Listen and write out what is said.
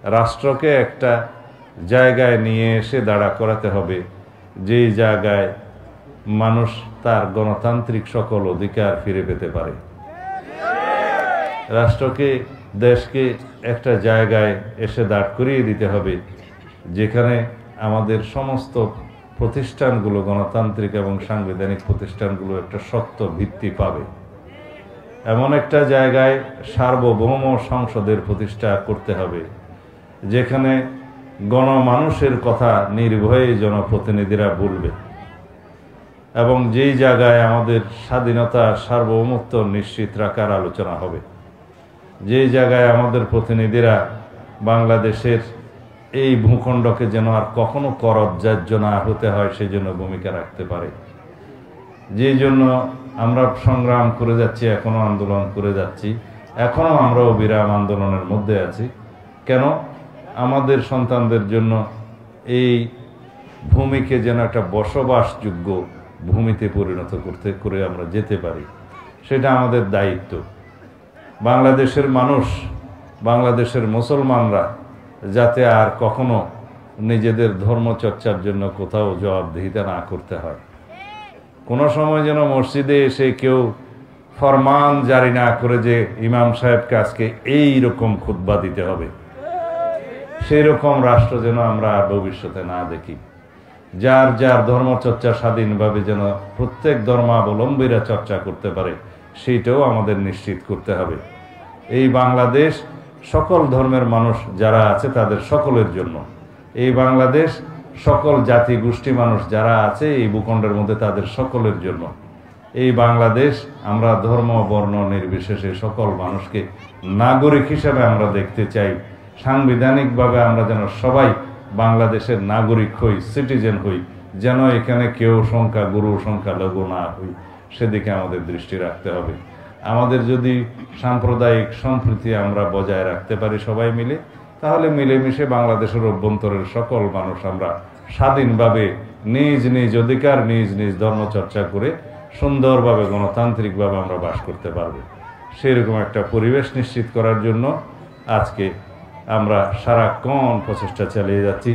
রাষ্ট্রকে একটা জায়গায় নিয়ে এসে দাঁড়া করাতে হবে, যেই জায়গায় মানুষ তার গণতান্ত্রিক সকল অধিকার ফিরে পেতে পারে। রাষ্ট্রকে, দেশকে একটা জায়গায় এসে দাঁড় করিয়ে দিতে হবে যেখানে আমাদের সমস্ত প্রতিষ্ঠানগুলো, গণতান্ত্রিক এবং সাংবিধানিক প্রতিষ্ঠানগুলো একটা শক্ত ভিত্তি পাবে। এমন একটা জায়গায় সার্বভৌম সংসদের প্রতিষ্ঠা করতে হবে যেখানে গণমানুষের কথা নির্ভয়ে জনপ্রতিনিধিরা বলবে, এবং যেই জায়গায় আমাদের স্বাধীনতা, সার্বভৌমত্ব নিশ্চিত রাখার আলোচনা হবে, যেই জায়গায় আমাদের প্রতিনিধিরা বাংলাদেশের এই ভূখণ্ডকে যেন আর কখনো করজ্জার্য না হতে হয় সেজন্য ভূমিকা রাখতে পারে। যে জন্য আমরা সংগ্রাম করে যাচ্ছি, এখনো আন্দোলন করে যাচ্ছি, এখনো আমরা অবিরাম আন্দোলনের মধ্যে আছি। কেন? আমাদের সন্তানদের জন্য এই ভূমিকে যেন একটা বসবাসযোগ্য ভূমিতে পরিণত করে আমরা যেতে পারি, সেটা আমাদের দায়িত্ব। বাংলাদেশের মানুষ, বাংলাদেশের মুসলমানরা যাতে আর কখনো নিজেদের ধর্মচর্চার জন্য কোথাও জবাবদিহিতা না করতে হয়। কোনো সময় যেন মসজিদে এসে কেউ ফরমান জারি না করে যে ইমাম সাহেবকে আজকে এই রকম খুতবা দিতে হবে, সেই রকম রাষ্ট্র যেন আমরা ভবিষ্যতে না দেখি। যার যার ধর্মচর্চা স্বাধীনভাবে যেন প্রত্যেক ধর্মাবলম্বীরা চর্চা করতে পারে, সেইটাও আমাদের নিশ্চিত করতে হবে। এই বাংলাদেশ সকল ধর্মের মানুষ যারা আছে তাদের সকলের জন্য, এই বাংলাদেশ সকল জাতি গোষ্ঠী মানুষ যারা আছে এই ভূখণ্ডের মধ্যে তাদের সকলের জন্য। এই বাংলাদেশ আমরা ধর্ম বর্ণ নির্বিশেষে সকল মানুষকে নাগরিক হিসেবে আমরা দেখতে চাই। সাংবিধানিকভাবে আমরা যেন সবাই বাংলাদেশের নাগরিক হই, সিটিজেন হই, যেন এখানে কেউ সংখ্যাগুরু সংখ্যালঘু না হই, সেদিকে আমাদের দৃষ্টি রাখতে হবে। আমাদের যদি সাম্প্রদায়িক সম্প্রীতি আমরা বজায় রাখতে পারি সবাই মিলে, তাহলে মিলেমিশে বাংলাদেশের অভ্যন্তরের সকল মানুষ আমরা স্বাধীনভাবে নিজ নিজ অধিকার, নিজ নিজ ধর্মচর্চা করে সুন্দরভাবে গণতান্ত্রিকভাবে আমরা বাস করতে পারবো। সেরকম একটা পরিবেশ নিশ্চিত করার জন্য আজকে আমরা সারাক্ষণ প্রচেষ্টা চালিয়ে যাচ্ছি।